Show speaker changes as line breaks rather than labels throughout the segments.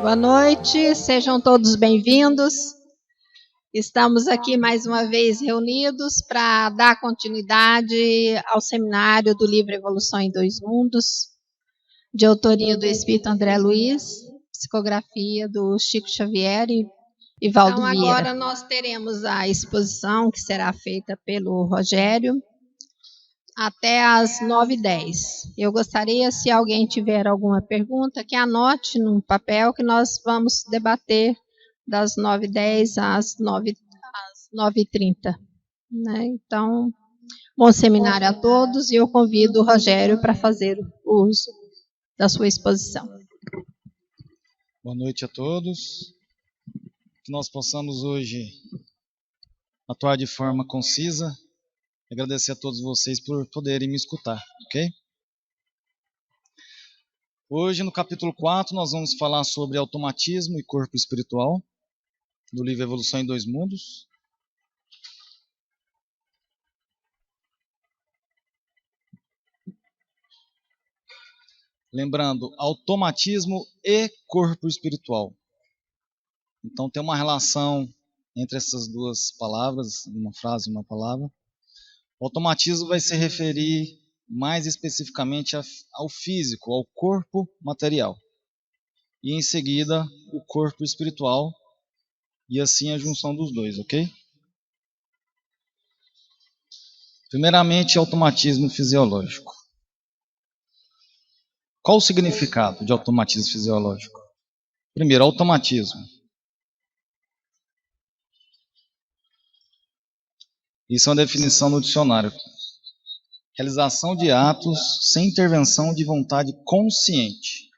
Boa noite, sejam todos bem-vindos. Estamos aqui mais uma vez reunidos para dar continuidade ao seminário do livro Evolução em Dois Mundos, de autoria do Espírito André Luiz, psicografia do Chico Xavier e Valdo Vieira. Então, agora nós teremos a exposição que será feita pelo Rogério até às 9h10. Eu gostaria, se alguém tiver alguma pergunta, que anote num papel que nós vamos debater das 9h10 às 9h30. Né? Então, bom seminário a todos e eu convido o Rogério para fazer o uso da sua exposição.
Boa noite a todos. Que nós possamos hoje atuar de forma concisa. Agradecer a todos vocês por poderem me escutar, ok? Hoje, no capítulo 4, nós vamos falar sobre automatismo e corpo espiritual, do livro Evolução em Dois Mundos. Lembrando, automatismo e corpo espiritual. Então, tem uma relação entre essas duas palavras, uma frase e uma palavra. O automatismo vai se referir mais especificamente ao físico, ao corpo material. E em seguida, o corpo espiritual, e assim a junção dos dois, ok? Primeiramente, automatismo fisiológico. Qual o significado de automatismo fisiológico? Primeiro, automatismo. Isso é uma definição no dicionário. Realização de atos sem intervenção de vontade consciente.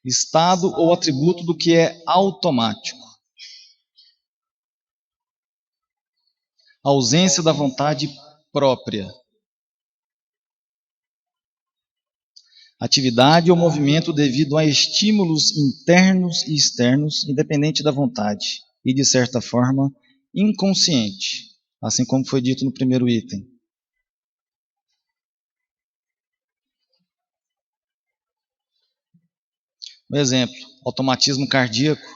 Estado ou atributo do que é automático. Ausência da vontade própria. Atividade ou movimento devido a estímulos internos e externos, independente da vontade, e de certa forma inconsciente, assim como foi dito no primeiro item. Um exemplo, automatismo cardíaco,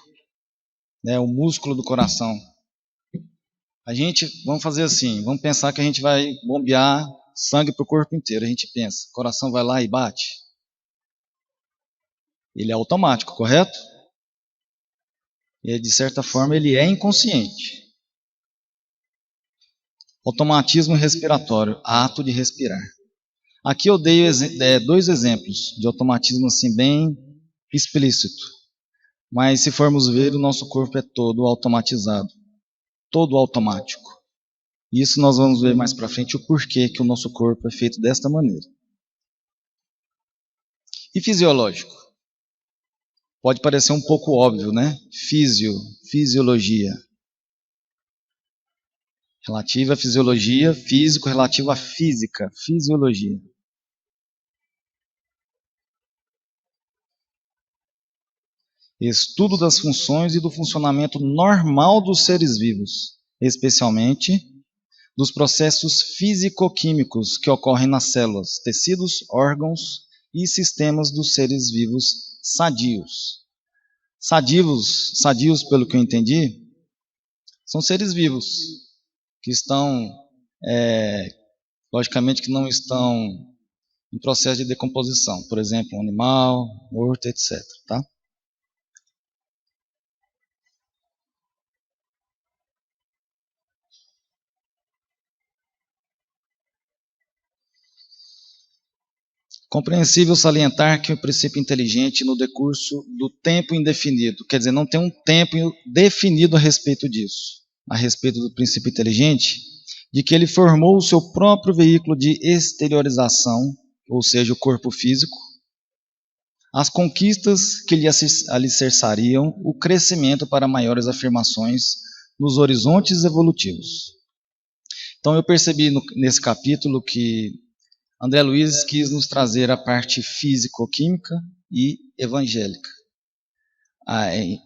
o músculo do coração. Vamos fazer assim, vamos pensar que a gente vai bombear sangue para o corpo inteiro. A gente pensa, o coração vai lá e bate. Ele é automático, correto? E de certa forma ele é inconsciente. Automatismo respiratório, ato de respirar. Aqui eu dei dois exemplos de automatismo assim bem explícito. Mas se formos ver, o nosso corpo é todo automatizado, todo automático. Isso nós vamos ver mais para frente o porquê que o nosso corpo é feito desta maneira. E fisiológico? Pode parecer um pouco óbvio, né? Fisiologia. Relativa à fisiologia, físico relativo à física, fisiologia. Estudo das funções e do funcionamento normal dos seres vivos, especialmente dos processos físico-químicos que ocorrem nas células, tecidos, órgãos e sistemas dos seres vivos sadios. Sadios, pelo que eu entendi, são seres vivos que estão, logicamente que não estão em processo de decomposição, por exemplo, um animal, morto, etc. Tá? Compreensível salientar que o princípio inteligente no decurso do tempo indefinido, quer dizer, não tem um tempo definido a respeito disso, a respeito do princípio inteligente, de que ele formou o seu próprio veículo de exteriorização, ou seja, o corpo físico, as conquistas que lhe alicerçariam o crescimento para maiores afirmações nos horizontes evolutivos. Então eu percebi nesse capítulo que André Luiz quis nos trazer a parte físico-química e evangélica.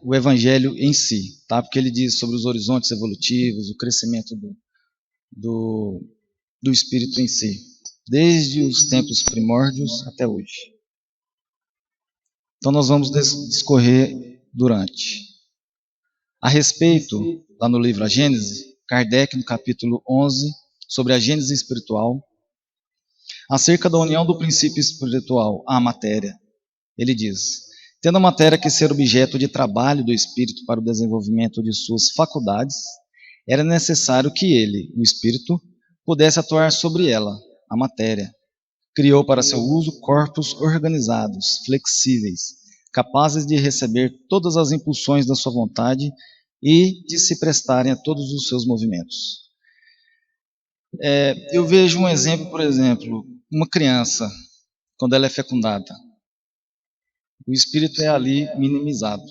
O evangelho em si, tá? Porque ele diz sobre os horizontes evolutivos, o crescimento do espírito em si. desde os tempos primórdios até hoje. Então nós vamos discorrer durante. A respeito, lá no livro A Gênese, Kardec, no capítulo 11, sobre a Gênese espiritual, acerca da união do princípio espiritual à matéria, ele diz: tendo a matéria que ser objeto de trabalho do espírito para o desenvolvimento de suas faculdades, era necessário que ele, o espírito, pudesse atuar sobre ela, a matéria. Criou para seu uso corpos organizados, flexíveis, capazes de receber todas as impulsões da sua vontade e de se prestarem a todos os seus movimentos. Eu vejo um exemplo, por exemplo, uma criança, quando ela é fecundada. O espírito é ali minimizado,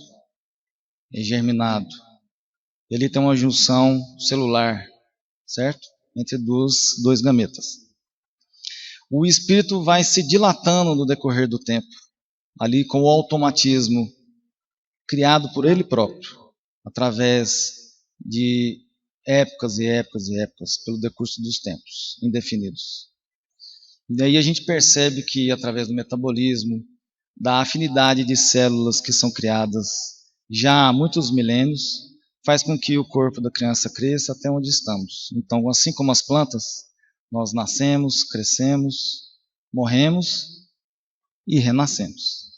é germinado. Ele tem uma junção celular, certo? Entre dois gametas. O espírito vai se dilatando no decorrer do tempo, ali com o automatismo criado por ele próprio, através de épocas e épocas e épocas, pelo decurso dos tempos indefinidos. E daí a gente percebe que, através do metabolismo, da afinidade de células que são criadas já há muitos milênios, faz com que o corpo da criança cresça até onde estamos. Então, assim como as plantas, nós nascemos, crescemos, morremos e renascemos.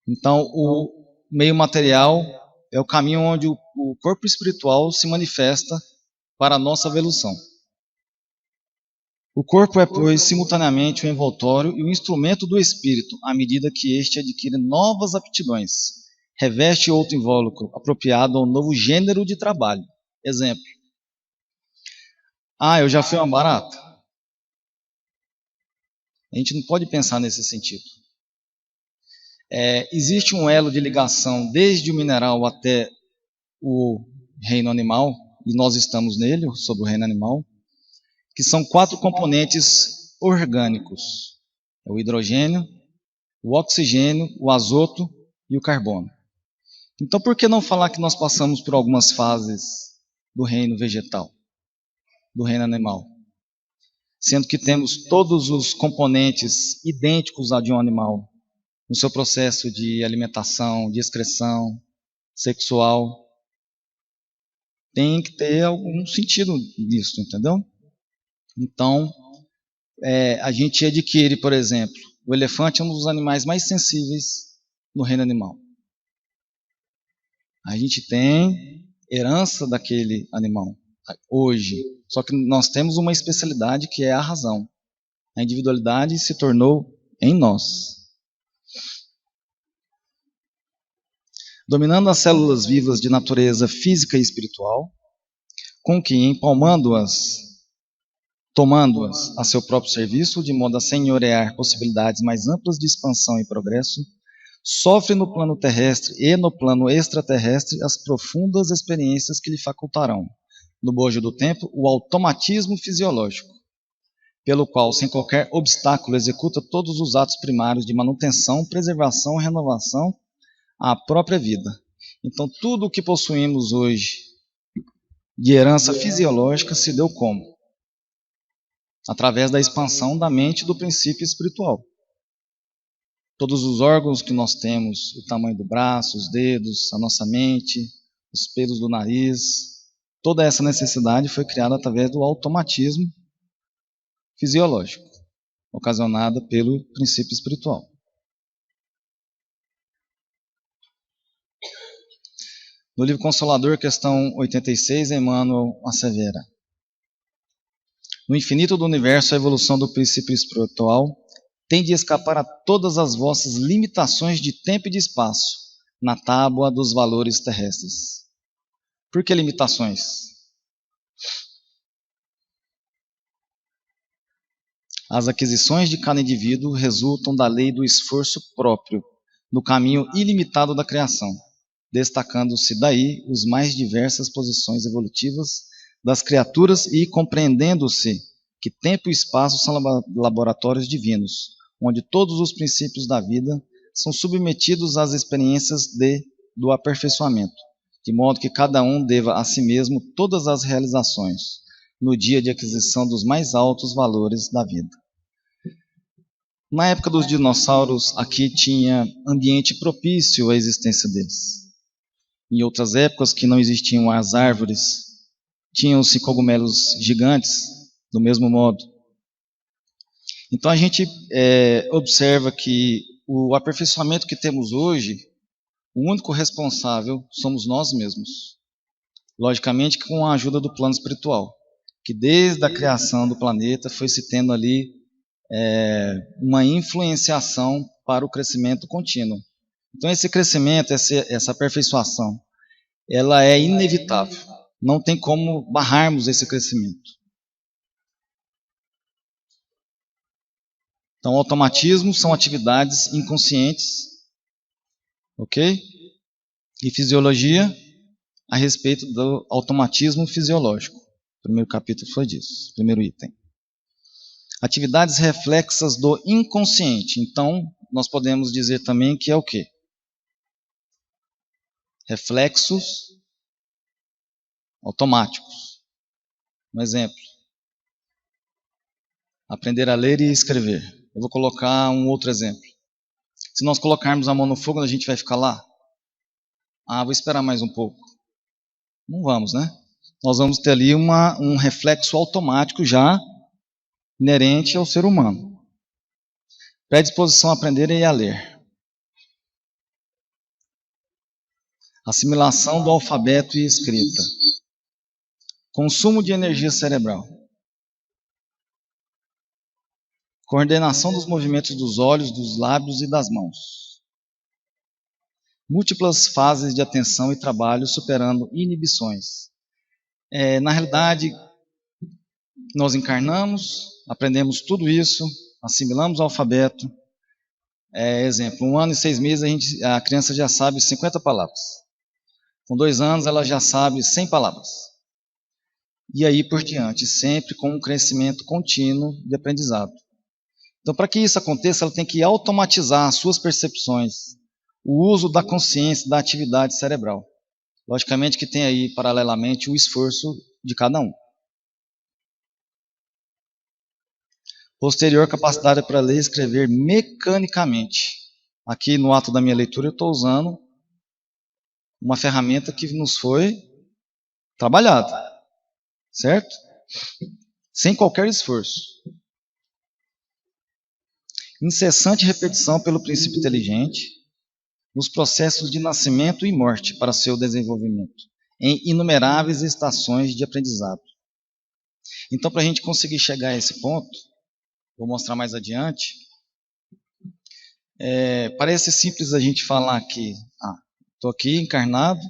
Então, o meio material é o caminho onde o corpo espiritual se manifesta para a nossa evolução. O corpo é, pois, simultaneamente o envoltório e o instrumento do espírito, à medida que este adquire novas aptidões, reveste outro invólucro apropriado ao novo gênero de trabalho. Exemplo. Eu já fui uma barata. A gente não pode pensar nesse sentido. Existe um elo de ligação desde o mineral até o reino animal, e nós estamos nele, sobre o reino animal, que são 4 componentes orgânicos: o hidrogênio, o oxigênio, o azoto e o carbono. Então, por que não falar que nós passamos por algumas fases do reino vegetal, do reino animal? Sendo que temos todos os componentes idênticos a de um animal, no seu processo de alimentação, de excreção, sexual. Tem que ter algum sentido nisso, entendeu? Então, a gente adquire, por exemplo, o elefante é um dos animais mais sensíveis no reino animal. A gente tem herança daquele animal hoje, só que nós temos uma especialidade que é a razão. A individualidade se tornou em nós. Dominando as células vivas de natureza física e espiritual, com que, empalmando-as, tomando-as a seu próprio serviço, de modo a senhorear possibilidades mais amplas de expansão e progresso, sofre no plano terrestre e no plano extraterrestre as profundas experiências que lhe facultarão, no bojo do tempo, o automatismo fisiológico, pelo qual, sem qualquer obstáculo, executa todos os atos primários de manutenção, preservação e renovação à própria vida. Então, tudo o que possuímos hoje de herança fisiológica se deu como? Através da expansão da mente do princípio espiritual. Todos os órgãos que nós temos, o tamanho do braço, os dedos, a nossa mente, os pelos do nariz, toda essa necessidade foi criada através do automatismo fisiológico, ocasionada pelo princípio espiritual. No livro Consolador, questão 86, Emmanuel assevera: no infinito do universo, a evolução do princípio espiritual tem de escapar a todas as vossas limitações de tempo e de espaço na tábua dos valores terrestres. Por que limitações? As aquisições de cada indivíduo resultam da lei do esforço próprio, no caminho ilimitado da criação, destacando-se daí as mais diversas posições evolutivas das criaturas e compreendendo-se que tempo e espaço são laboratórios divinos, onde todos os princípios da vida são submetidos às experiências do aperfeiçoamento, de modo que cada um deva a si mesmo todas as realizações, no dia de aquisição dos mais altos valores da vida. Na época dos dinossauros, aqui tinha ambiente propício à existência deles. Em outras épocas que não existiam as árvores, tinham-se cogumelos gigantes, do mesmo modo. Então a gente observa que o aperfeiçoamento que temos hoje, o único responsável somos nós mesmos. Logicamente com a ajuda do plano espiritual, que desde a criação do planeta foi se tendo ali uma influenciação para o crescimento contínuo. Então esse crescimento, essa aperfeiçoação, ela é inevitável. Não tem como barrarmos esse crescimento. Então, automatismos são atividades inconscientes, ok? E fisiologia, a respeito do automatismo fisiológico. O primeiro capítulo foi disso, primeiro item. Atividades reflexas do inconsciente. Então, nós podemos dizer também que é o quê? Reflexos automáticos. Um exemplo. Aprender a ler e escrever. Eu vou colocar um outro exemplo. Se nós colocarmos a mão no fogo, a gente vai ficar lá? Vou esperar mais um pouco. Não vamos, né? Nós vamos ter ali um reflexo automático já inerente ao ser humano. Predisposição a aprender e a ler. Assimilação do alfabeto e escrita. Consumo de energia cerebral. Coordenação dos movimentos dos olhos, dos lábios e das mãos. Múltiplas fases de atenção e trabalho superando inibições. Na realidade, nós encarnamos, aprendemos tudo isso, assimilamos o alfabeto. Exemplo, 1 ano e 6 meses a criança já sabe 50 palavras. Com 2 anos ela já sabe 100 palavras. E aí por diante, sempre com um crescimento contínuo de aprendizado. Então, para que isso aconteça, ela tem que automatizar as suas percepções, o uso da consciência, da atividade cerebral. Logicamente que tem aí, paralelamente, o esforço de cada um. Posterior, capacidade para ler e escrever mecanicamente. Aqui no ato da minha leitura eu estou usando uma ferramenta que nos foi trabalhada, certo? Sem qualquer esforço. Incessante repetição pelo princípio inteligente nos processos de nascimento e morte para seu desenvolvimento, em inumeráveis estações de aprendizado. Então, para a gente conseguir chegar a esse ponto, vou mostrar mais adiante, parece simples a gente falar que estou aqui encarnado,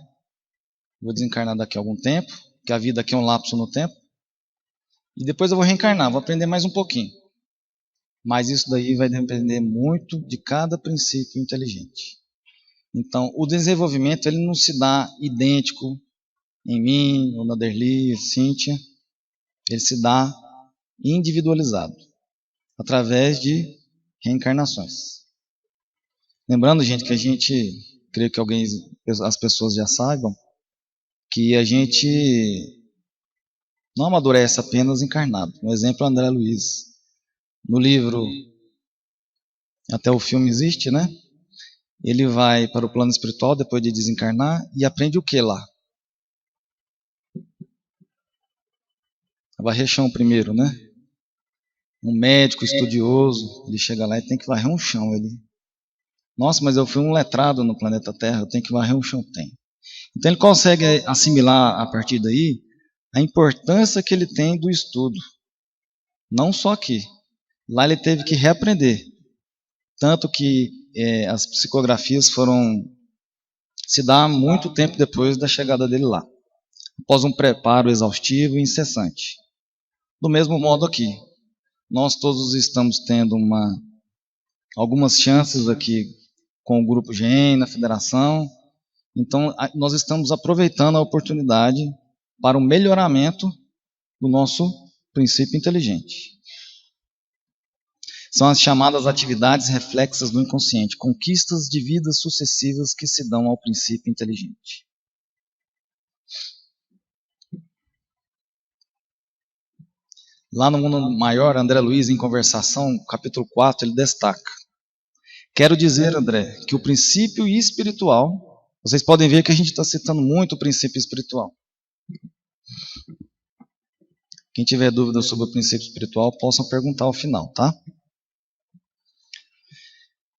vou desencarnar daqui a algum tempo, que a vida aqui é um lapso no tempo, e depois eu vou reencarnar, vou aprender mais um pouquinho. Mas isso daí vai depender muito de cada princípio inteligente. Então, o desenvolvimento ele não se dá idêntico em mim, ou na Derli, Cíntia. Ele se dá individualizado, através de reencarnações. Lembrando, gente, que a gente, creio que as pessoas já saibam, que a gente não amadurece apenas encarnado. Um exemplo é André Luiz. No livro Até o Filme Existe, né? Ele vai para o plano espiritual depois de desencarnar e aprende o que lá? A varrer chão primeiro, né? Um médico estudioso, ele chega lá e tem que varrer um chão. Nossa, mas eu fui um letrado no planeta Terra, eu tenho que varrer um chão. Tem. Então ele consegue assimilar a partir daí a importância que ele tem do estudo. Não só aqui. Lá ele teve que reaprender. Tanto que as psicografias se dá muito tempo depois da chegada dele lá. Após um preparo exaustivo e incessante. Do mesmo modo aqui. Nós todos estamos tendo algumas chances aqui com o Grupo GEM, na Federação. Então, nós estamos aproveitando a oportunidade para o melhoramento do nosso princípio inteligente. São as chamadas atividades reflexas do inconsciente, conquistas de vidas sucessivas que se dão ao princípio inteligente. Lá no Mundo Maior, André Luiz, em Conversação, capítulo 4, ele destaca: quero dizer, André, que o princípio espiritual, vocês podem ver que a gente está citando muito o princípio espiritual. Quem tiver dúvida sobre o princípio espiritual, possam perguntar ao final, tá?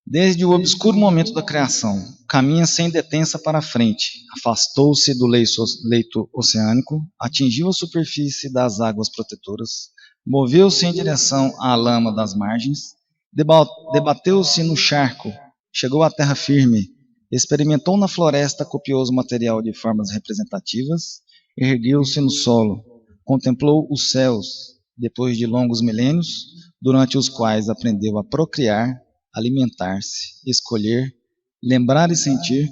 Desde o obscuro momento da criação, caminha sem detença para a frente, afastou-se do leito oceânico, atingiu a superfície das águas protetoras, moveu-se em direção à lama das margens, debateu-se no charco, chegou à terra firme, experimentou na floresta copioso material de formas representativas, ergueu-se no solo, contemplou os céus, depois de longos milênios, durante os quais aprendeu a procriar, alimentar-se, escolher, lembrar e sentir,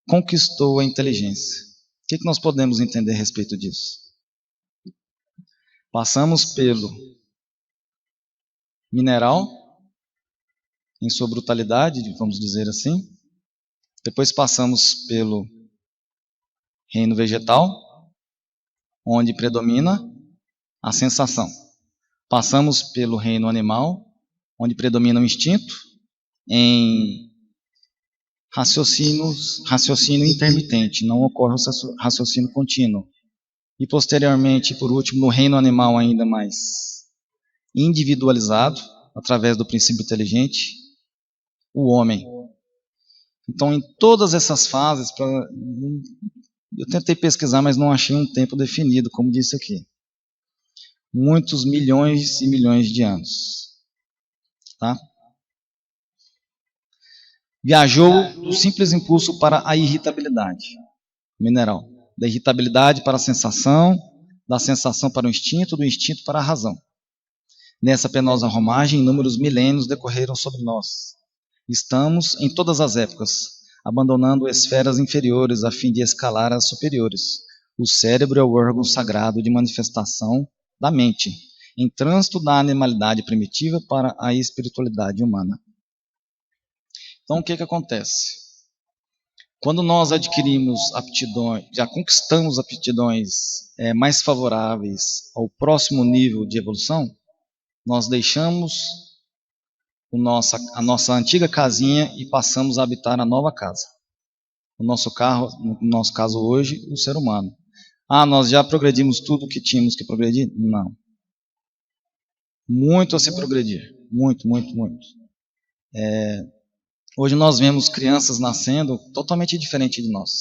conquistou a inteligência. O que nós podemos entender a respeito disso? Passamos pelo mineral, em sua brutalidade, vamos dizer assim. Depois passamos pelo reino vegetal, onde predomina a sensação. Passamos pelo reino animal, onde predomina o instinto, em raciocínio intermitente, não ocorre o raciocínio contínuo. E posteriormente, por último, no reino animal ainda mais individualizado, através do princípio inteligente, o homem. Então, em todas essas fases, eu tentei pesquisar, mas não achei um tempo definido, como disse aqui. Muitos milhões e milhões de anos. Tá? Viajou do simples impulso para a irritabilidade mineral, da irritabilidade para a sensação, da sensação para o instinto, do instinto para a razão. Nessa penosa romagem, inúmeros milênios decorreram sobre nós. Estamos, em todas as épocas, abandonando esferas inferiores a fim de escalar as superiores. O cérebro é o órgão sagrado de manifestação da mente, em trânsito da animalidade primitiva para a espiritualidade humana. Então, o que acontece? Quando nós adquirimos aptidões, já conquistamos aptidões mais favoráveis ao próximo nível de evolução, nós deixamos a nossa antiga casinha e passamos a habitar a nova casa. O nosso carro, no nosso caso hoje, o ser humano. Nós já progredimos tudo o que tínhamos que progredir? Não. Muito a se progredir. Muito, muito, muito. Hoje nós vemos crianças nascendo totalmente diferente de nós,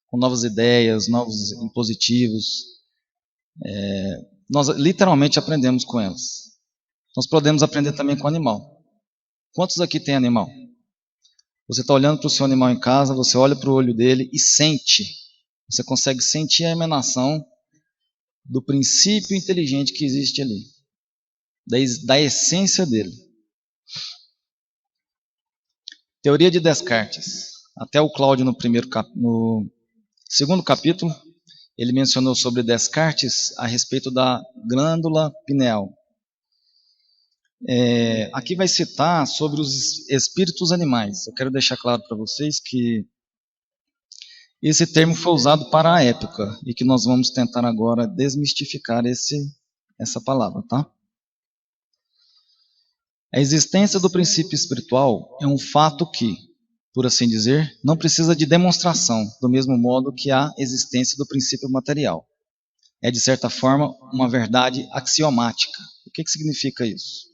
com novas ideias, novos impositivos. Nós literalmente aprendemos com elas. Nós podemos aprender também com o animal. Quantos aqui tem animal? Você está olhando para o seu animal em casa, você olha para o olho dele e sente. Você consegue sentir a emanação do princípio inteligente que existe ali, da essência dele. Teoria de Descartes. Até o Cláudio, no segundo capítulo, ele mencionou sobre Descartes a respeito da glândula pineal. Aqui vai citar sobre os espíritos animais. Eu quero deixar claro para vocês que esse termo foi usado para a época e que nós vamos tentar agora desmistificar essa palavra, tá? A existência do princípio espiritual é um fato que, por assim dizer, não precisa de demonstração, do mesmo modo que a existência do princípio material. É, de certa forma, uma verdade axiomática. O que significa isso?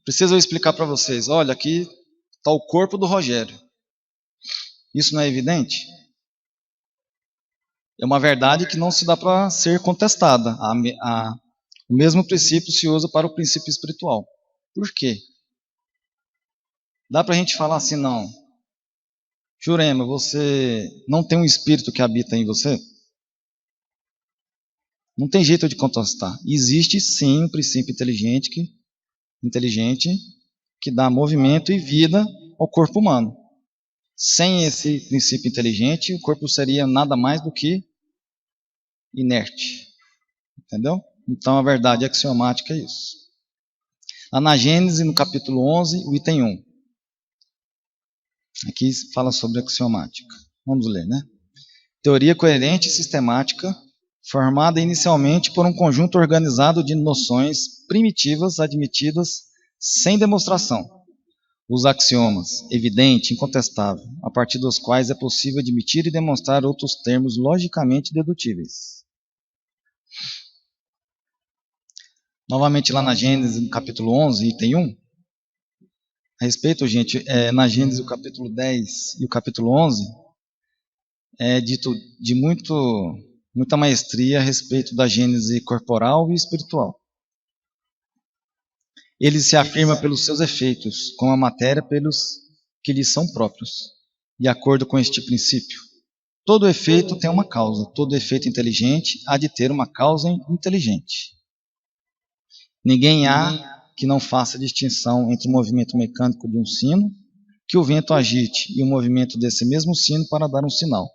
Preciso eu explicar para vocês. Olha, aqui está o corpo do Rogério. Isso não é evidente? É uma verdade que não se dá para ser contestada. O mesmo princípio se usa para o princípio espiritual. Por quê? Dá para a gente falar assim, não. Jurema, você não tem um espírito que habita em você? Não tem jeito de contestar. Existe sim um princípio inteligente que dá movimento e vida ao corpo humano. Sem esse princípio inteligente, o corpo seria nada mais do que inerte. Entendeu? Então a verdade axiomática é isso. Lá na Gênesis, no capítulo 11, o item 1. Aqui fala sobre axiomática. Vamos ler, né? Teoria coerente e sistemática formada inicialmente por um conjunto organizado de noções primitivas admitidas sem demonstração. Os axiomas, evidente, incontestável, a partir dos quais é possível admitir e demonstrar outros termos logicamente dedutíveis. Novamente lá na Gênesis, no capítulo 11, item 1, a respeito, gente, na Gênesis, o capítulo 10 e o capítulo 11, é dito de muita maestria a respeito da gênese corporal e espiritual. Ele se afirma pelos seus efeitos, como a matéria pelos que lhes são próprios. De acordo com este princípio, todo efeito tem uma causa, todo efeito inteligente há de ter uma causa inteligente. Ninguém há que não faça distinção entre o movimento mecânico de um sino, que o vento agite, e o movimento desse mesmo sino para dar um sinal,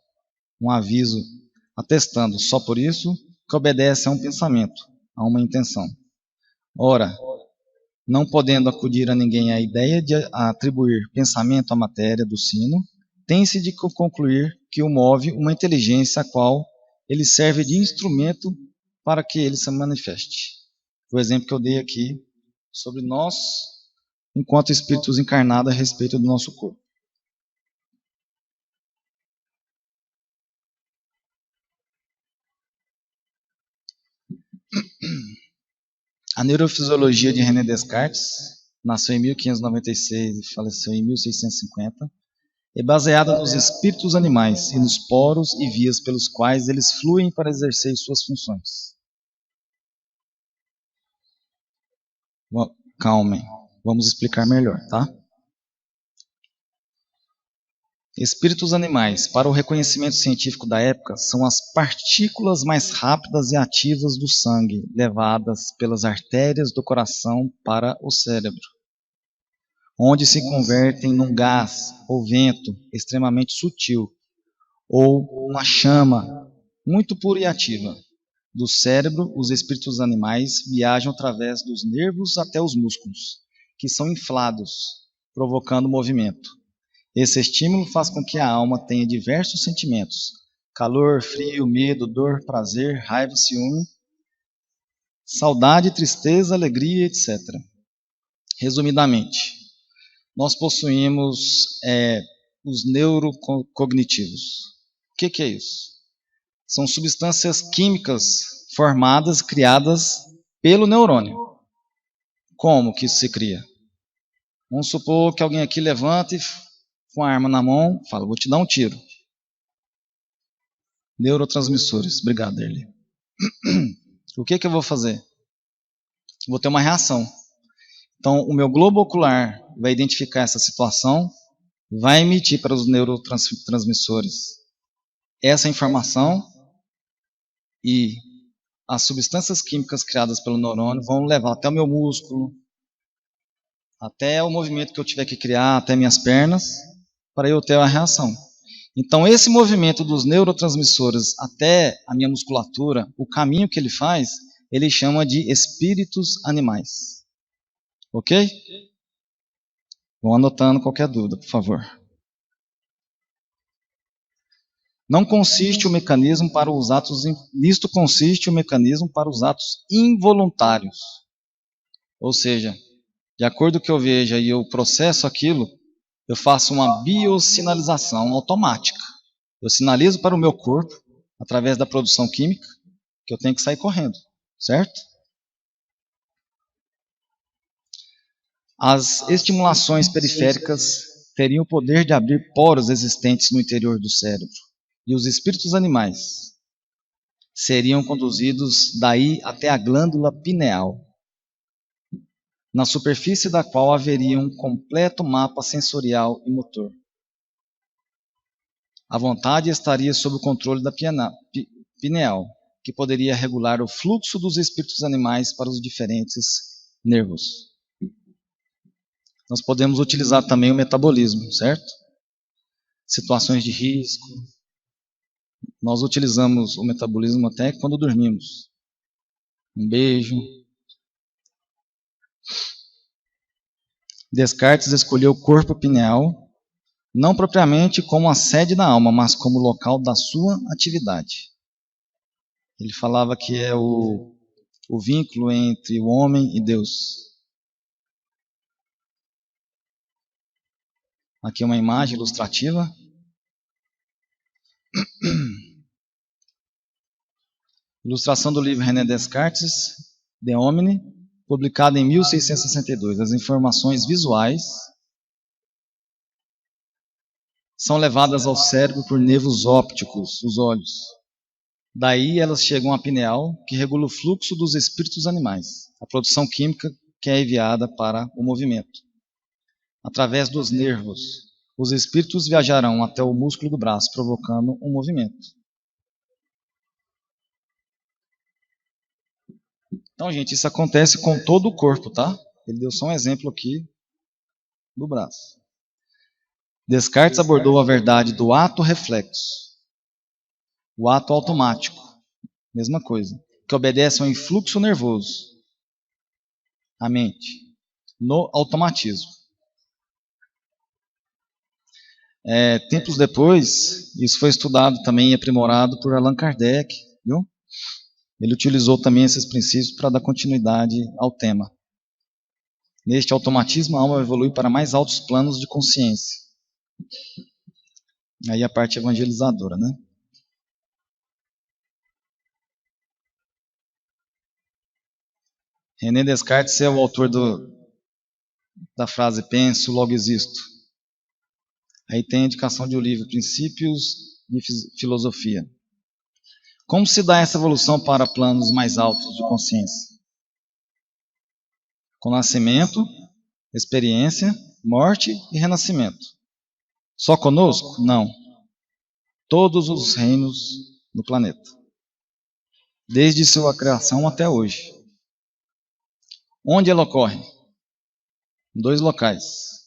um aviso, atestando só por isso que obedece a um pensamento, a uma intenção. Ora, não podendo acudir a ninguém a ideia de atribuir pensamento à matéria do sino, tem-se de concluir que o move uma inteligência a qual ele serve de instrumento para que ele se manifeste. O exemplo que eu dei aqui sobre nós, enquanto espíritos encarnados a respeito do nosso corpo. A neurofisiologia de René Descartes, nasceu em 1596 e faleceu em 1650, é baseada nos espíritos animais e nos poros e vias pelos quais eles fluem para exercer suas funções. Calmem, vamos explicar melhor, tá? Espíritos animais, para o reconhecimento científico da época, são as partículas mais rápidas e ativas do sangue, levadas pelas artérias do coração para o cérebro, onde se convertem num gás ou vento extremamente sutil, ou uma chama muito pura e ativa. Do cérebro, os espíritos animais viajam através dos nervos até os músculos, que são inflados, provocando movimento. Esse estímulo faz com que a alma tenha diversos sentimentos: calor, frio, medo, dor, prazer, raiva, ciúme, saudade, tristeza, alegria, etc. Resumidamente, nós possuímos os neurocognitivos. O que é isso? São substâncias químicas formadas, criadas pelo neurônio. Como que isso se cria? Vamos supor que alguém aqui levante com a arma na mão, fala, vou te dar um tiro. Neurotransmissores. Obrigado, Erli. O que eu vou fazer? Vou ter uma reação. Então, o meu globo ocular vai identificar essa situação, vai emitir para os neurotransmissores essa informação, e as substâncias químicas criadas pelo neurônio vão levar até o meu músculo, até o movimento que eu tiver que criar, até minhas pernas, para eu ter a reação. Então, esse movimento dos neurotransmissores até a minha musculatura, o caminho que ele faz, ele chama de espíritos animais. Ok? Vão anotando qualquer dúvida, por favor. Não consiste o mecanismo para os atos, nisto consiste o mecanismo para os atos involuntários. Ou seja, de acordo com o que eu vejo e eu processo aquilo, eu faço uma biosinalização automática. Eu sinalizo para o meu corpo, através da produção química, que eu tenho que sair correndo, certo? As estimulações periféricas teriam o poder de abrir poros existentes no interior do cérebro. E os espíritos animais seriam conduzidos daí até a glândula pineal, na superfície da qual haveria um completo mapa sensorial e motor. A vontade estaria sob o controle da pineal, que poderia regular o fluxo dos espíritos animais para os diferentes nervos. Nós podemos utilizar também o metabolismo, certo? Situações de risco. Nós utilizamos o metabolismo até quando dormimos. Um beijo. Descartes escolheu o corpo pineal, não propriamente como a sede da alma, mas como local da sua atividade. Ele falava que é o vínculo entre o homem e Deus. Aqui é uma imagem ilustrativa. Ilustração do livro René Descartes, De Homine, publicado em 1662. As informações visuais são levadas ao cérebro por nervos ópticos, os olhos. Daí elas chegam à pineal, que regula o fluxo dos espíritos animais, a produção química que é enviada para o movimento. Através dos nervos, os espíritos viajarão até o músculo do braço, provocando um movimento. Então, gente, isso acontece com todo o corpo, tá? Ele deu só um exemplo aqui do braço. Descartes abordou a verdade do ato reflexo, o ato automático, mesma coisa, que obedece ao influxo nervoso, a mente, no automatismo. Tempos depois, isso foi estudado também e aprimorado por Allan Kardec, viu? Ele utilizou também esses princípios para dar continuidade ao tema. Neste automatismo, a alma evolui para mais altos planos de consciência. Aí a parte evangelizadora, né? René Descartes é o autor da frase penso, logo existo. Aí tem a indicação de um livro, Princípios de Filosofia. Como se dá essa evolução para planos mais altos de consciência? Com nascimento, experiência, morte e renascimento. Só conosco? Não. Todos os reinos do planeta. Desde sua criação até hoje. Onde ela ocorre? Em 2 locais.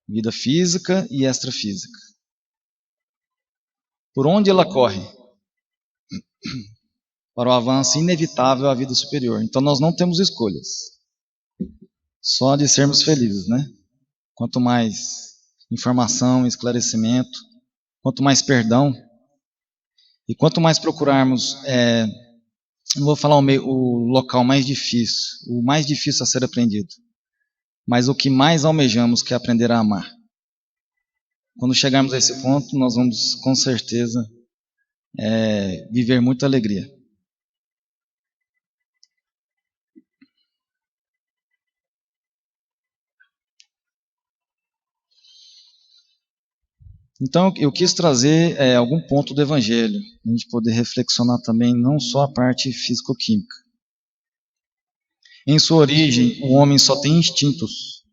Vida física e extrafísica. Por onde ela corre? Para o avanço inevitável à vida superior. Então nós não temos escolhas. Só de sermos felizes, né? Quanto mais informação, esclarecimento, quanto mais perdão, e quanto mais procurarmos, não vou falar o local mais difícil, o mais difícil a ser aprendido, mas o que mais almejamos, que é aprender a amar. Quando chegarmos a esse ponto, nós vamos com certeza viver muita alegria. Então, eu quis trazer algum ponto do Evangelho, a gente poder reflexionar também, não só a parte físico-química. Em sua origem, o homem só tem instintos.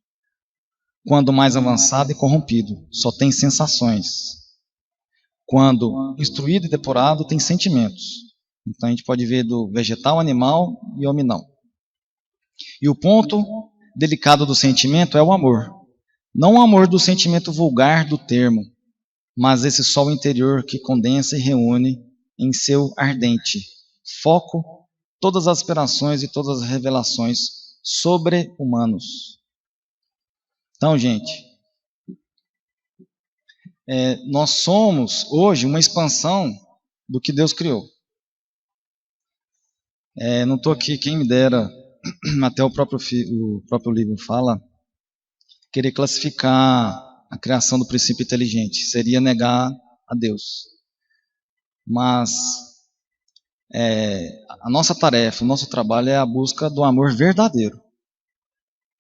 Quando mais avançado e corrompido, só tem sensações. Quando instruído e depurado, tem sentimentos. Então, a gente pode ver do vegetal, animal e hominal. E o ponto delicado do sentimento é o amor. Não o amor do sentimento vulgar do termo, mas esse sol interior que condensa e reúne em seu ardente foco todas as aspirações e todas as revelações sobre-humanos. Então, gente, nós somos hoje uma expansão do que Deus criou. Não estou aqui, quem me dera, até o próprio livro fala, querer classificar a criação do princípio inteligente, seria negar a Deus. Mas a nossa tarefa, o nosso trabalho é a busca do amor verdadeiro.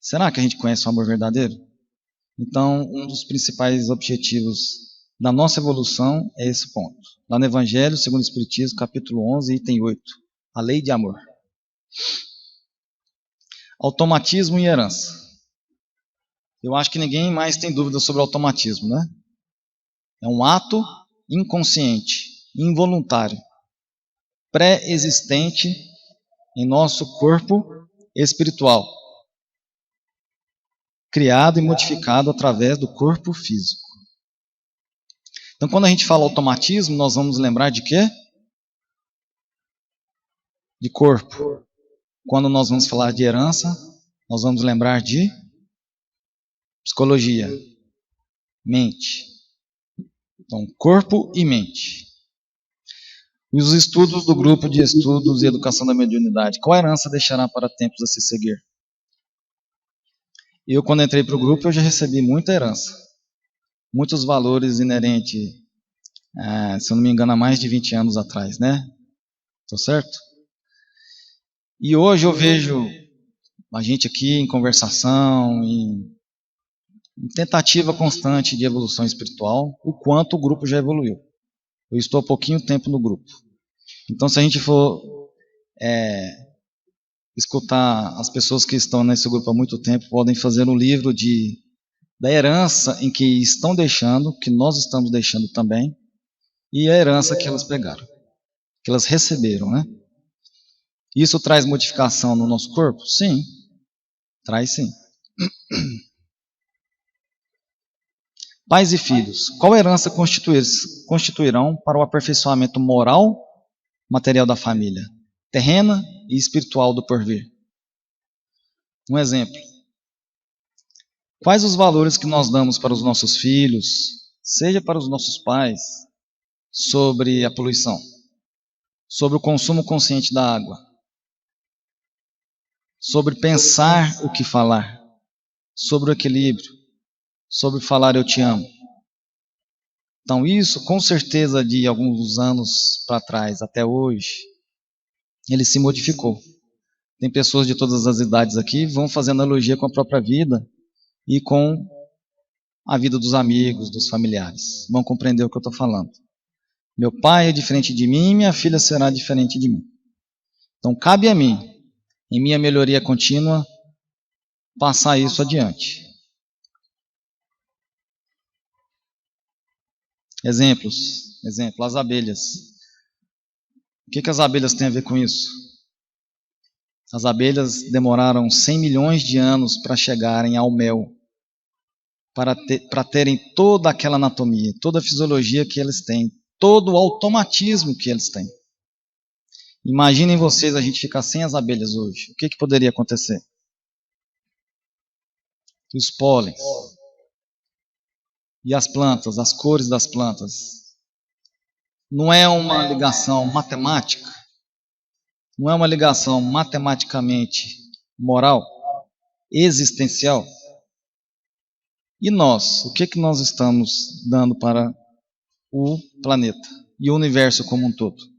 Será que a gente conhece o amor verdadeiro? Então, um dos principais objetivos da nossa evolução é esse ponto. Lá no Evangelho, segundo o Espiritismo, capítulo 11, item 8, a lei de amor. Automatismo e herança. Eu acho que ninguém mais tem dúvida sobre o automatismo, né? É um ato inconsciente, involuntário, pré-existente em nosso corpo espiritual, criado e modificado através do corpo físico. Então, quando a gente fala automatismo, nós vamos lembrar de quê? De corpo. Quando nós vamos falar de herança, nós vamos lembrar de psicologia, mente. Então, corpo e mente. E os estudos do grupo de estudos e educação da mediunidade. Qual herança deixará para tempos a se seguir? Eu, quando entrei para o grupo, eu já recebi muita herança. Muitos valores inerentes, se eu não me engano, há mais de 20 anos atrás, né? Tô certo? E hoje eu vejo a gente aqui em conversação, em tentativa constante de evolução espiritual, o quanto o grupo já evoluiu. Eu estou há pouquinho tempo no grupo. Então, se a gente for escutar as pessoas que estão nesse grupo há muito tempo, podem fazer um livro da herança em que estão deixando, que nós estamos deixando também, e a herança que elas pegaram, que elas receberam, né? Isso traz modificação no nosso corpo? Sim, traz sim. Pais e filhos, qual herança constituirão para o aperfeiçoamento moral, material da família, terrena e espiritual do porvir? Um exemplo. Quais os valores que nós damos para os nossos filhos, seja para os nossos pais, sobre a poluição, sobre o consumo consciente da água, sobre pensar o que falar, sobre o equilíbrio, sobre falar eu te amo. Então isso, com certeza, de alguns anos para trás até hoje, ele se modificou. Tem pessoas de todas as idades aqui, vão fazer analogia com a própria vida e com a vida dos amigos, dos familiares. Vão compreender o que eu estou falando. Meu pai é diferente de mim, minha filha será diferente de mim. Então cabe a mim, em minha melhoria contínua, passar isso adiante. Exemplo, as abelhas. O que as abelhas têm a ver com isso? As abelhas demoraram 100 milhões de anos para chegarem ao mel, para terem toda aquela anatomia, toda a fisiologia que eles têm, todo o automatismo que eles têm. Imaginem vocês a gente ficar sem as abelhas hoje. O que poderia acontecer? Os pólens. E as plantas, as cores das plantas. Não é uma ligação matemática? Não é uma ligação matematicamente moral? Existencial? E nós? O que nós estamos dando para o planeta e o universo como um todo?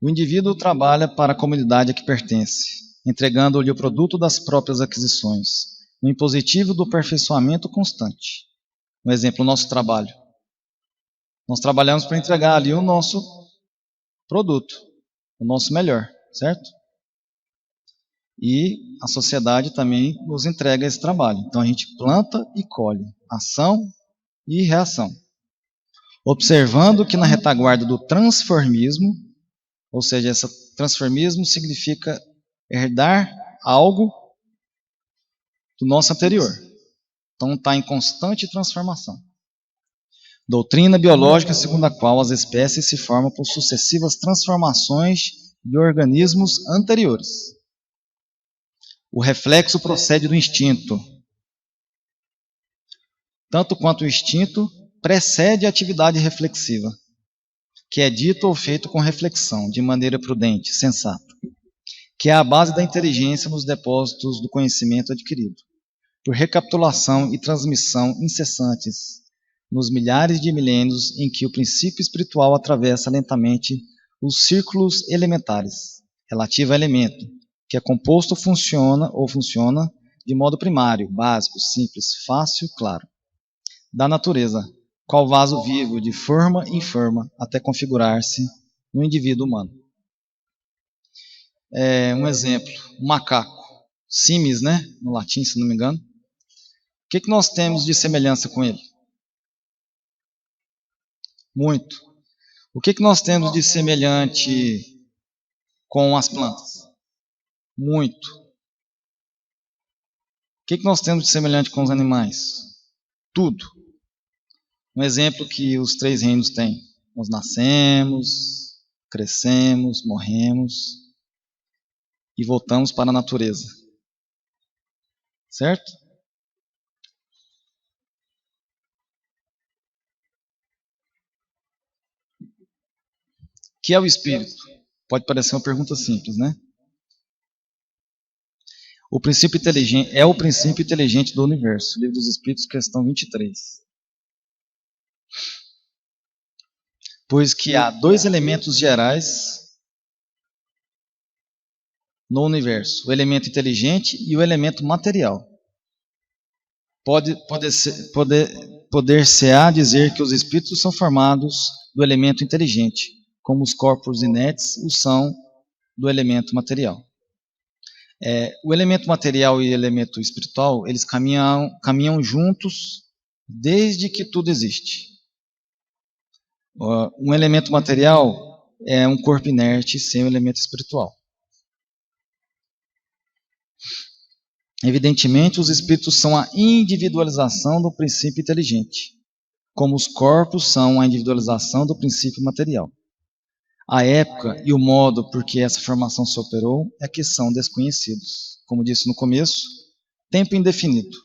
O indivíduo trabalha para a comunidade a que pertence, entregando-lhe o produto das próprias aquisições, no impositivo do aperfeiçoamento constante. Um exemplo, o nosso trabalho. Nós trabalhamos para entregar ali o nosso produto, o nosso melhor, certo? E a sociedade também nos entrega esse trabalho. Então a gente planta e colhe, ação e reação. Observando que na retaguarda do transformismo, ou seja, esse transformismo significa herdar algo do nosso anterior. Então está em constante transformação. Doutrina biológica segundo a qual as espécies se formam por sucessivas transformações de organismos anteriores. O reflexo procede do instinto. Tanto quanto o instinto precede a atividade reflexiva, que é dito ou feito com reflexão, de maneira prudente, sensata, que é a base da inteligência nos depósitos do conhecimento adquirido, por recapitulação e transmissão incessantes, nos milhares de milênios em que o princípio espiritual atravessa lentamente os círculos elementares, relativo a elemento, que é composto funciona de modo primário, básico, simples, fácil, claro, da natureza, qual vaso vivo de forma em forma até configurar-se no indivíduo humano. Um exemplo, um macaco, simis, né, no latim, se não me engano. O que nós temos de semelhança com ele? Muito. O que nós temos de semelhante com as plantas? Muito. O que nós temos de semelhante com os animais? Tudo. Um exemplo que os três reinos têm. Nós nascemos, crescemos, morremos e voltamos para a natureza. Certo? Que é o espírito? Pode parecer uma pergunta simples, né? O princípio inteligente é o princípio inteligente do universo. Livro dos Espíritos, questão 23. Pois que há dois elementos gerais no universo: o elemento inteligente e o elemento material. Poder-se-á dizer que os espíritos são formados do elemento inteligente, como os corpos inertes o são do elemento material. O elemento material e o elemento espiritual, eles caminham juntos desde que tudo existe. Um elemento material é um corpo inerte sem o elemento espiritual. Evidentemente, os espíritos são a individualização do princípio inteligente, como os corpos são a individualização do princípio material. A época e o modo por que essa formação se operou é que são desconhecidos. Como disse no começo, tempo indefinido.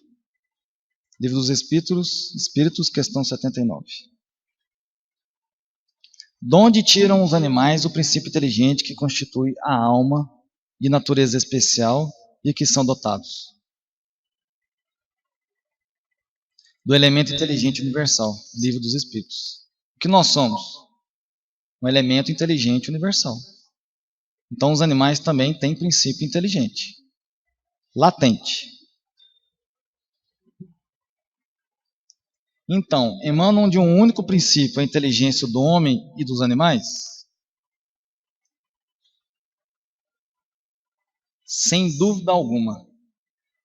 Livro dos Espíritos, questão 79. De onde tiram os animais o princípio inteligente que constitui a alma de natureza especial e que são dotados? Do elemento inteligente universal, Livro dos Espíritos. O que nós somos? Um elemento inteligente universal. Então os animais também têm princípio inteligente, latente. Então, emanam de um único princípio a inteligência do homem e dos animais? Sem dúvida alguma.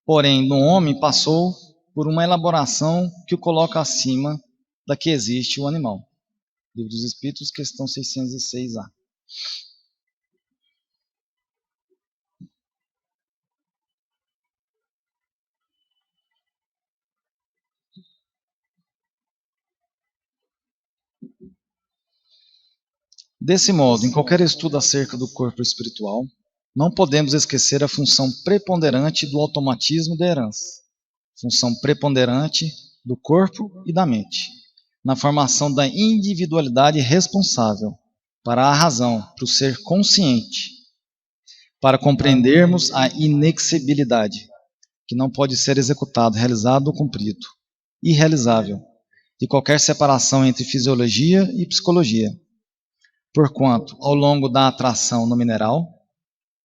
Porém, no homem passou por uma elaboração que o coloca acima da que existe o animal. Livro dos Espíritos, questão 606A. Desse modo, em qualquer estudo acerca do corpo espiritual, não podemos esquecer a função preponderante do automatismo da herança, função preponderante do corpo e da mente, na formação da individualidade responsável para a razão, para o ser consciente, para compreendermos a inexibilidade, que não pode ser executado, realizado ou cumprido, irrealizável, de qualquer separação entre fisiologia e psicologia. Porquanto, ao longo da atração no mineral,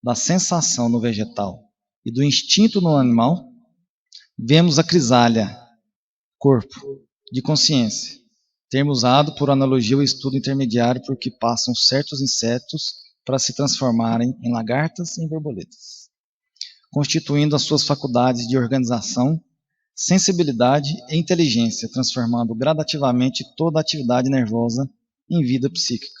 da sensação no vegetal e do instinto no animal, vemos a crisália, corpo, de consciência, termo usado por analogia o estudo intermediário por que passam certos insetos para se transformarem em lagartas e em borboletas, constituindo as suas faculdades de organização, sensibilidade e inteligência, transformando gradativamente toda a atividade nervosa em vida psíquica.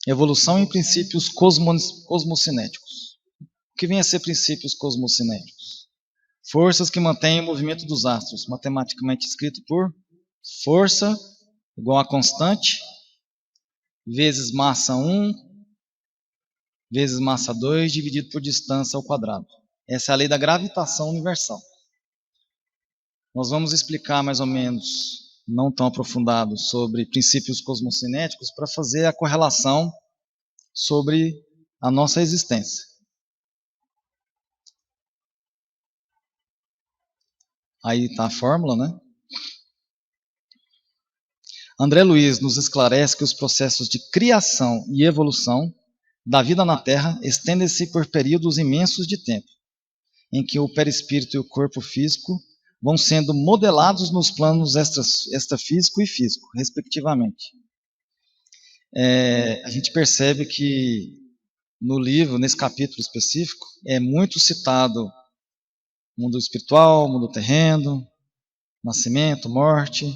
Evolução em princípios cosmocinéticos. O que vem a ser princípios cosmocinéticos? Forças que mantêm o movimento dos astros, matematicamente escrito por força igual a constante, vezes massa 1, vezes massa 2, dividido por distância ao quadrado. Essa é a lei da gravitação universal. Nós vamos explicar mais ou menos, não tão aprofundado, sobre princípios cosmocinéticos para fazer a correlação sobre a nossa existência. Aí está a fórmula, né? André Luiz nos esclarece que os processos de criação e evolução da vida na Terra estendem-se por períodos imensos de tempo, em que o perispírito e o corpo físico vão sendo modelados nos planos extrafísico e físico, respectivamente. A gente percebe que no livro, nesse capítulo específico, é muito citado mundo espiritual, mundo terreno, nascimento, morte,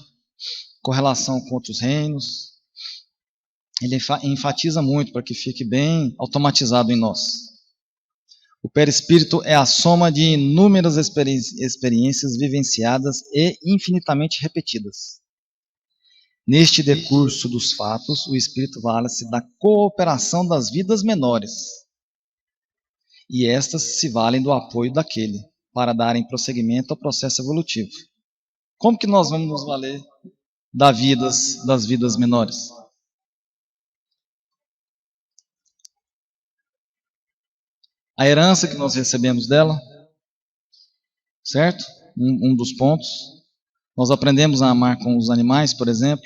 correlação com outros reinos. Ele enfatiza muito para que fique bem automatizado em nós. O perispírito é a soma de inúmeras experiências vivenciadas e infinitamente repetidas. Neste decurso dos fatos, o espírito vale-se da cooperação das vidas menores, e estas se valem do apoio daquele, para darem prosseguimento ao processo evolutivo. Como que nós vamos nos valer das vidas menores? A herança que nós recebemos dela, certo? Um dos pontos. Nós aprendemos a amar com os animais, por exemplo.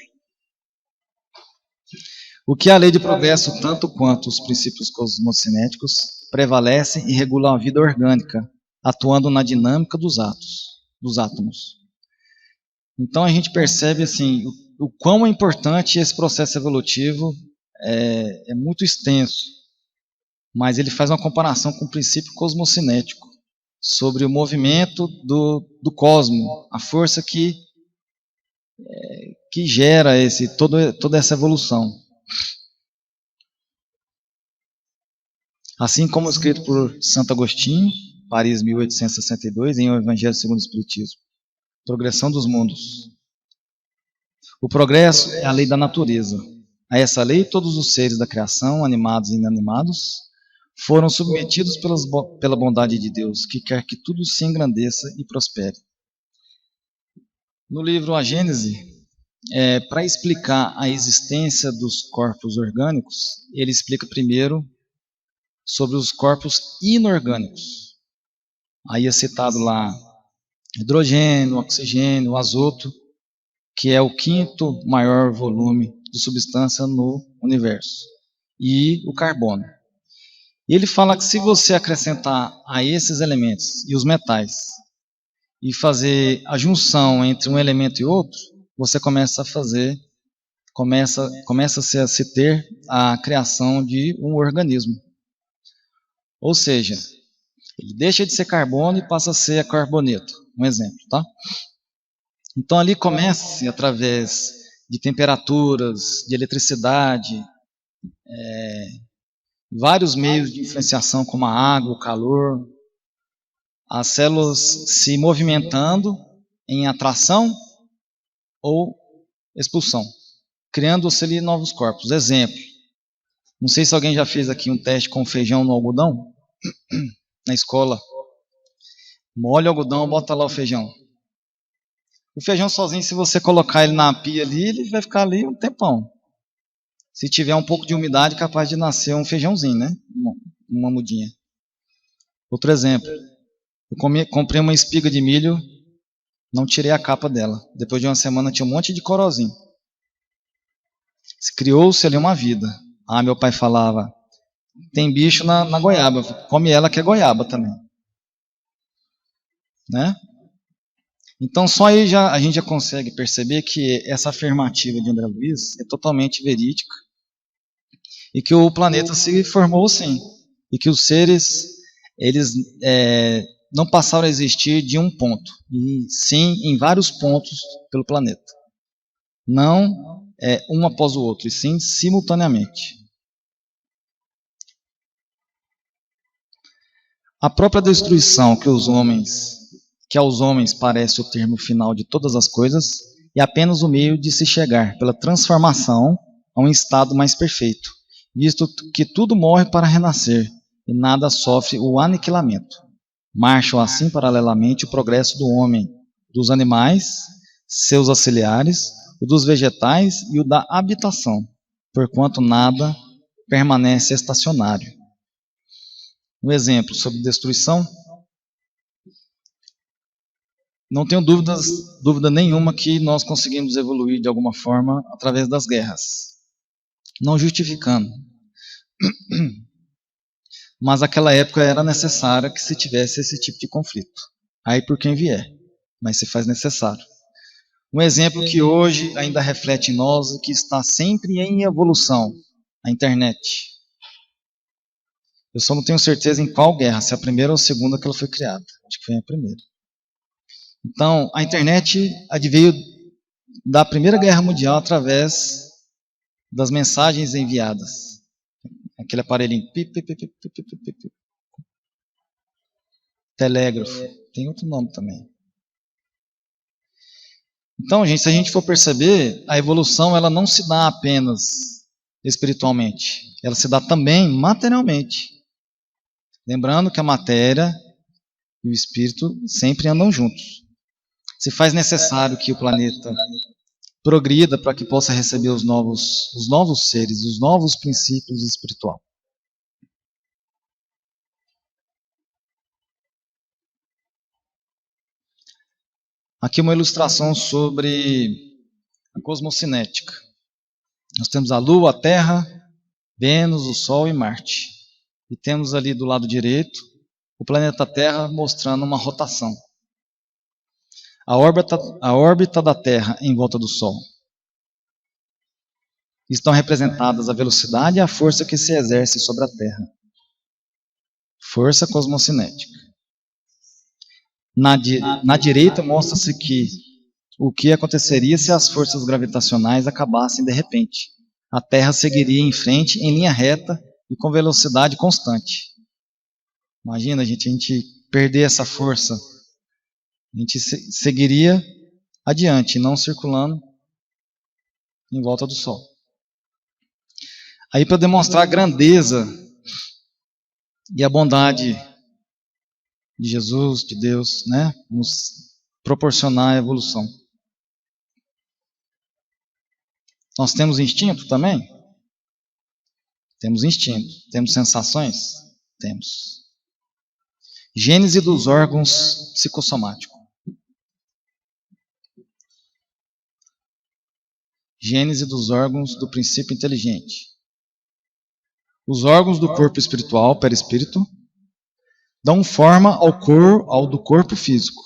O que a lei de progresso, tanto quanto os princípios cosmocinéticos, prevalecem e regulam a vida orgânica, atuando na dinâmica dos átomos. Então a gente percebe assim o quão é importante esse processo evolutivo, é muito extenso. Mas ele faz uma comparação com o princípio cosmocinético, sobre o movimento do cosmo, a força que gera toda essa evolução. Assim como escrito por Santo Agostinho, Paris, 1862, em O Evangelho segundo o Espiritismo. Progressão dos mundos. O progresso é a lei da natureza. A essa lei, todos os seres da criação, animados e inanimados, foram submetidos pela bondade de Deus, que quer que tudo se engrandeça e prospere. No livro A Gênese, para explicar a existência dos corpos orgânicos, ele explica primeiro sobre os corpos inorgânicos. Aí é citado lá hidrogênio, oxigênio, azoto, que é o quinto maior volume de substância no universo, e o carbono. E ele fala que se você acrescentar a esses elementos e os metais e fazer a junção entre um elemento e outro, você começa a se ter a criação de um organismo. Ou seja, ele deixa de ser carbono e passa a ser carboneto. Um exemplo, tá? Então ali começa, através de temperaturas, de eletricidade, vários meios de influenciação como a água, o calor, as células se movimentando em atração ou expulsão, criando-se ali novos corpos. Exemplo, não sei se alguém já fez aqui um teste com feijão no algodão, na escola. Molha o algodão, bota lá o feijão. O feijão sozinho, se você colocar ele na pia ali, ele vai ficar ali um tempão. Se tiver um pouco de umidade, é capaz de nascer um feijãozinho, né? Uma mudinha. Outro exemplo. Eu comprei uma espiga de milho, não tirei a capa dela. Depois de uma semana tinha um monte de corozinho. Criou-se ali uma vida. Meu pai falava, tem bicho na goiaba, come ela que é goiaba também. Né? Então só aí a gente já consegue perceber que essa afirmativa de André Luiz é totalmente verídica e que o planeta se formou sim, e que os seres eles não passaram a existir de um ponto, e sim em vários pontos pelo planeta. Não um após o outro, e sim simultaneamente. A própria destruição que aos homens parece o termo final de todas as coisas, é apenas o meio de se chegar pela transformação a um estado mais perfeito, visto que tudo morre para renascer, e nada sofre o aniquilamento. Marcham assim paralelamente o progresso do homem, dos animais, seus auxiliares, o dos vegetais e o da habitação, porquanto nada permanece estacionário. Um exemplo sobre destruição. Não tenho dúvida nenhuma que nós conseguimos evoluir de alguma forma através das guerras. Não justificando. Mas naquela época era necessário que se tivesse esse tipo de conflito. Aí por quem vier, mas se faz necessário. Um exemplo que hoje ainda reflete em nós e que está sempre em evolução, a internet. Eu só não tenho certeza em qual guerra, se é a primeira ou a segunda que ela foi criada. Acho que foi a primeira. Então, a internet adveio da Primeira Guerra Mundial através das mensagens enviadas. Aquele aparelhinho. Telégrafo. Tem outro nome também. Então, gente, se a gente for perceber, a evolução ela não se dá apenas espiritualmente, ela se dá também materialmente. Lembrando que a matéria e o espírito sempre andam juntos. Se faz necessário que o planeta progrida para que possa receber os novos seres, os novos princípios espirituais. Aqui uma ilustração sobre a cosmocinética. Nós temos a Lua, a Terra, Vênus, o Sol e Marte. E temos ali do lado direito o planeta Terra mostrando uma rotação. A órbita da Terra em volta do Sol. Estão representadas a velocidade e a força que se exerce sobre a Terra. Força cosmocinética. Na direita mostra-se que o que aconteceria se as forças gravitacionais acabassem de repente. A Terra seguiria em frente em linha reta e com velocidade constante. Imagina, gente, a gente perder essa força. A gente seguiria adiante, não circulando em volta do Sol. Aí, para demonstrar a grandeza e a bondade de Jesus, de Deus, né, nos proporcionar a evolução. Nós temos instinto também? Temos instinto. Temos sensações? Temos. Gênese dos órgãos psicossomáticos. Gênese dos órgãos do princípio inteligente. Os órgãos do corpo espiritual, perispírito, dão forma ao do corpo físico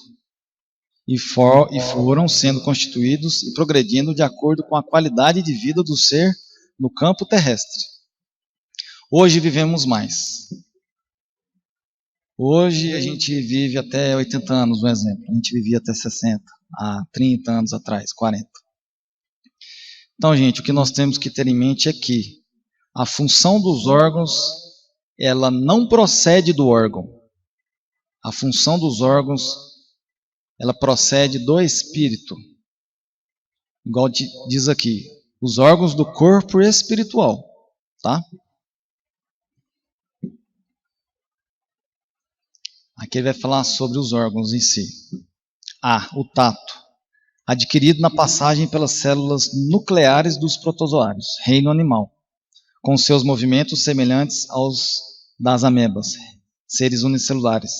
e foram sendo constituídos e progredindo de acordo com a qualidade de vida do ser no campo terrestre. Hoje vivemos mais. Hoje a gente vive até 80 anos, um exemplo. A gente vivia até 60, há 30 anos atrás, 40. Então, gente, o que nós temos que ter em mente é que a função dos órgãos, ela não procede do órgão. A função dos órgãos, ela procede do espírito. Igual diz aqui, os órgãos do corpo espiritual, tá? Aqui ele vai falar sobre os órgãos em si. O tato, adquirido na passagem pelas células nucleares dos protozoários, reino animal, com seus movimentos semelhantes aos das amebas, seres unicelulares.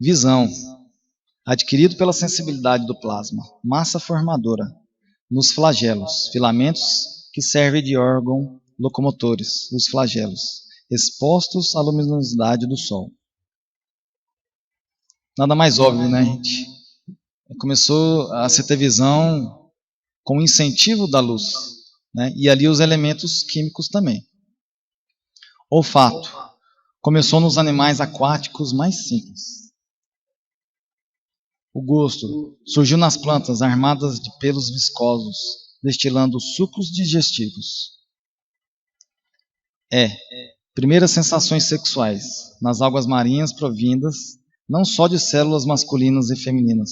Visão, adquirido pela sensibilidade do plasma, massa formadora, nos flagelos, filamentos que servem de órgão locomotores, os flagelos, expostos à luminosidade do Sol. Nada mais óbvio, né, gente? Começou a se ter visão com o incentivo da luz, né? E ali os elementos químicos também. Olfato, começou nos animais aquáticos mais simples. O gosto surgiu nas plantas armadas de pelos viscosos, destilando sucos digestivos. Primeiras sensações sexuais nas algas marinhas provindas não só de células masculinas e femininas,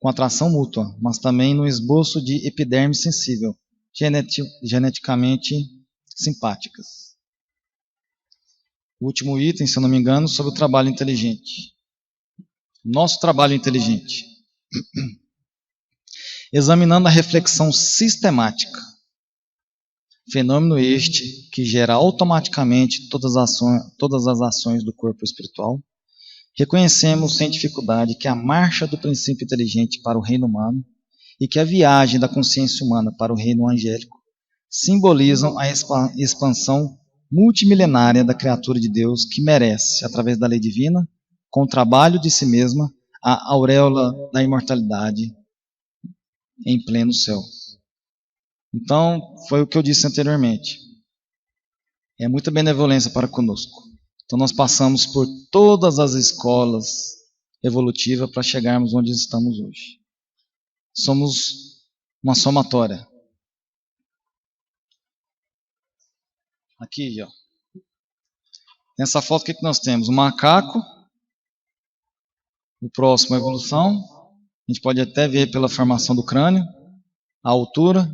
com atração mútua, mas também no esboço de epiderme sensível, geneticamente simpáticas. O último item, se eu não me engano, sobre o trabalho inteligente. Nosso trabalho inteligente. Examinando a reflexão sistemática. Fenômeno este que gera automaticamente todas as ações do corpo espiritual. Reconhecemos sem dificuldade que a marcha do princípio inteligente para o reino humano e que a viagem da consciência humana para o reino angélico simbolizam a expansão multimilenária da criatura de Deus que merece, através da lei divina, com o trabalho de si mesma, a auréola da imortalidade em pleno céu. Então, foi o que eu disse anteriormente. É muita benevolência para conosco. Então, nós passamos por todas as escolas evolutivas para chegarmos onde estamos hoje. Somos uma somatória. Aqui, ó. Nessa foto, o que nós temos? Um macaco. O próximo, a evolução. A gente pode até ver pela formação do crânio, a altura,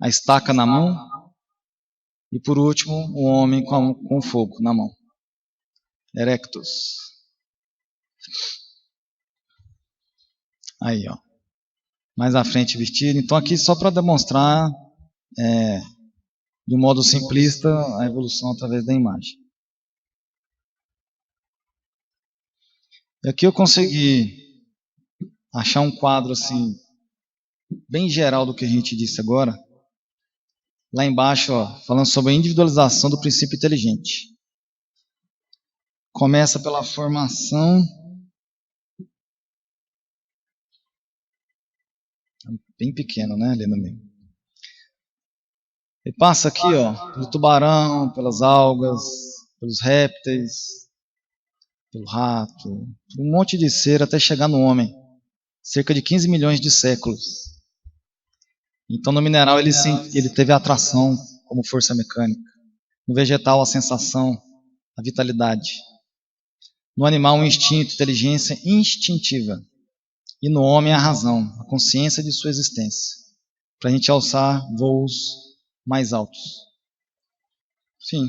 a estaca na mão e, por último, o homem com fogo na mão. Erectus. Aí, ó. Mais à frente vestido. Então, aqui só para demonstrar, de um modo simplista, a evolução através da imagem. E aqui eu consegui achar um quadro assim, bem geral do que a gente disse agora. Lá embaixo, ó, falando sobre a individualização do princípio inteligente. Começa pela formação. Bem pequeno, né? Ali no meio. E passa aqui, ó, pelo tubarão, pelas algas, pelos répteis, pelo rato, um monte de ser até chegar no homem. Cerca de 15 milhões de séculos. Então, no mineral, ele teve a atração como força mecânica. No vegetal, a sensação, a vitalidade. No animal, um instinto, inteligência instintiva. E no homem, a razão, a consciência de sua existência. Para a gente alçar voos mais altos. Fim.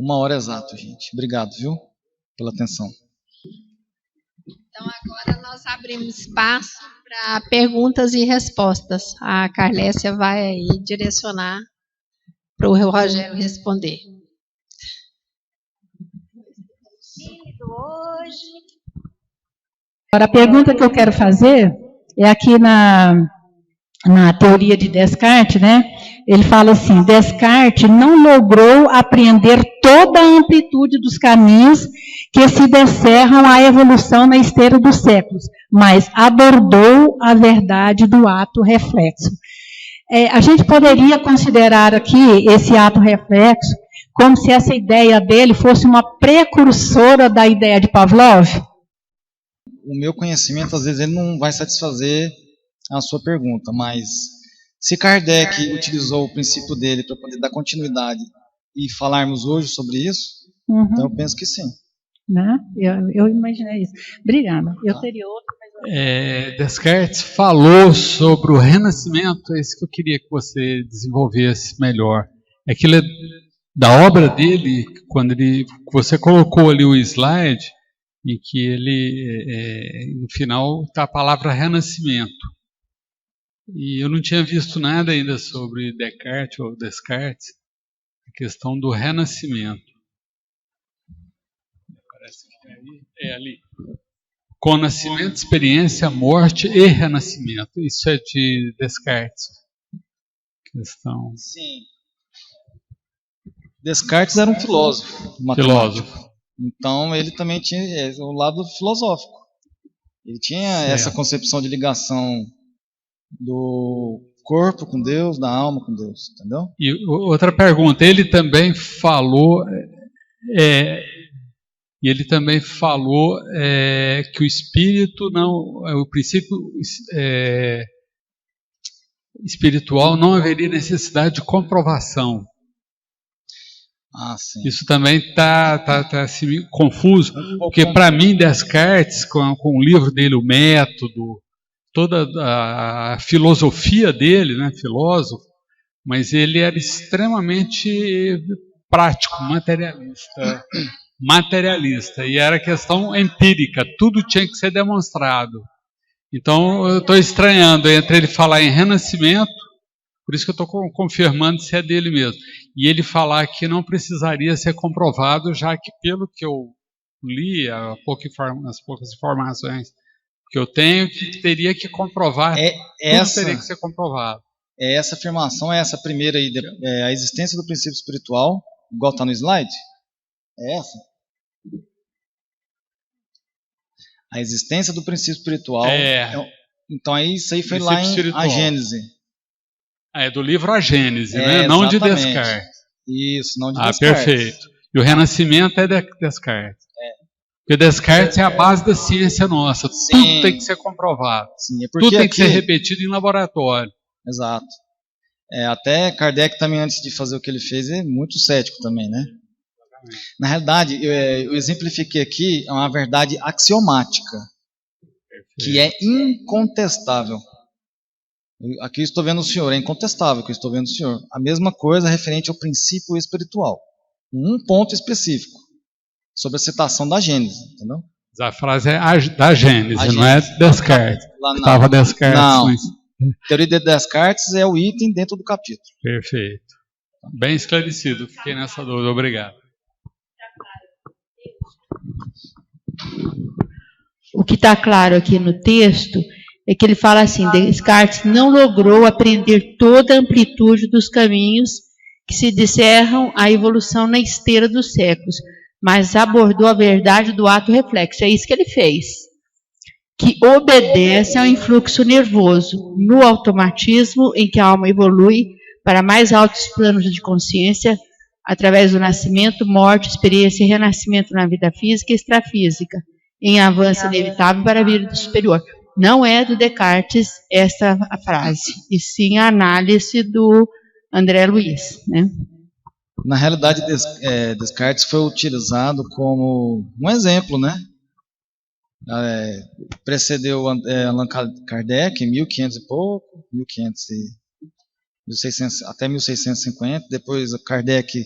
1 hora exata, gente. Obrigado, viu? Pela atenção.
Então, agora nós abrimos espaço para perguntas e respostas. A Carlécia vai aí direcionar para o Rogério responder.
Agora, a pergunta que eu quero fazer é aqui na teoria de Descartes, né? Ele fala assim: Descartes não logrou apreender toda a amplitude dos caminhos que se descerram à evolução na esteira dos séculos, mas abordou a verdade do ato reflexo. A gente poderia considerar aqui esse ato reflexo como se essa ideia dele fosse uma precursora da ideia de Pavlov?
O meu conhecimento, às vezes, ele não vai satisfazer a sua pergunta, mas se Kardec utilizou o princípio dele para poder dar continuidade e falarmos hoje sobre isso, então eu penso que sim.
Né? Eu imaginei isso. Obrigada. Eu teria outro.
Descartes falou sobre o renascimento, é isso que eu queria que você desenvolvesse melhor. Aquilo é da obra dele, quando você colocou ali o slide, em que ele, no final, está a palavra renascimento. E eu não tinha visto nada ainda sobre Descartes ou Descartes, a questão do renascimento. Parece que é ali. Com nascimento, experiência, morte e renascimento. Isso é de Descartes. Questão.
Sim. Descartes era um filósofo, matemático. Então ele também tinha o lado filosófico. Ele tinha essa concepção de ligação do corpo com Deus, da alma com Deus, entendeu?
E outra pergunta, ele também falou que o espírito não, o princípio espiritual não haveria necessidade de comprovação.
Sim.
Isso também está assim, confuso, porque para mim Descartes, com o livro dele, o Método, toda a filosofia dele, né, filósofo, mas ele era extremamente prático, materialista, e era questão empírica, tudo tinha que ser demonstrado. Então eu estou estranhando entre ele falar em renascimento, por isso que eu estou confirmando se é dele mesmo, e ele falar que não precisaria ser comprovado, já que pelo que eu li, as poucas informações que eu tenho, que teria que comprovar, tudo teria que ser comprovado.
Essa afirmação, essa primeira aí, a existência do princípio espiritual, igual está no slide, é essa? A existência do princípio espiritual. Então isso aí foi lá em A Gênese.
É do livro A Gênese, né? Não de Descartes.
Isso, não de Descartes.
Perfeito. E o renascimento é de Descartes. Porque Descartes é a base da ciência nossa. Sim. Tudo tem que ser comprovado.
Sim,
tudo tem que ser repetido em laboratório.
Exato. Até Kardec também, antes de fazer o que ele fez, é muito cético também, né? Na realidade, eu exemplifiquei aqui uma verdade axiomática, que é incontestável. Aqui eu estou vendo o senhor, é incontestável que eu estou vendo o senhor. A mesma coisa referente ao princípio espiritual. Um ponto específico, sobre a citação da Gênesis, entendeu?
A frase é da Gênesis,
A
não é
Gênesis.
Descartes.
Lá não.
Estava Descartes.
Não.
Mas...
A teoria de Descartes é o item dentro do capítulo.
Perfeito. Bem esclarecido, fiquei nessa dúvida, obrigado.
O que está claro aqui no texto é que ele fala assim: Descartes não logrou apreender toda a amplitude dos caminhos que se descerram à evolução na esteira dos séculos, mas abordou a verdade do ato reflexo. É isso que ele fez, que obedece ao influxo nervoso, no automatismo em que a alma evolui para mais altos planos de consciência, através do nascimento, morte, experiência e renascimento na vida física e extrafísica, em avanço inevitável para a vida superior. Não é do Descartes essa a frase, e sim a análise do André Luiz, né?
Na realidade, Descartes foi utilizado como um exemplo, né? Precedeu Allan Kardec em 1500 e pouco, 1600, até 1650, depois Kardec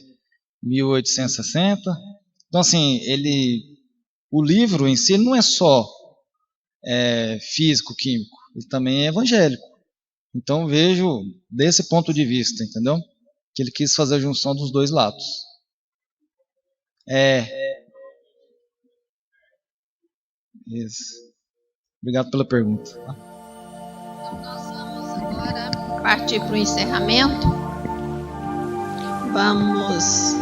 1860. Então, assim, o livro em si não é só físico-químico, ele também é evangélico. Então, vejo desse ponto de vista, entendeu? Que ele quis fazer a junção dos dois lados. Isso. Obrigado pela pergunta.
Nós vamos agora partir para o encerramento. Vamos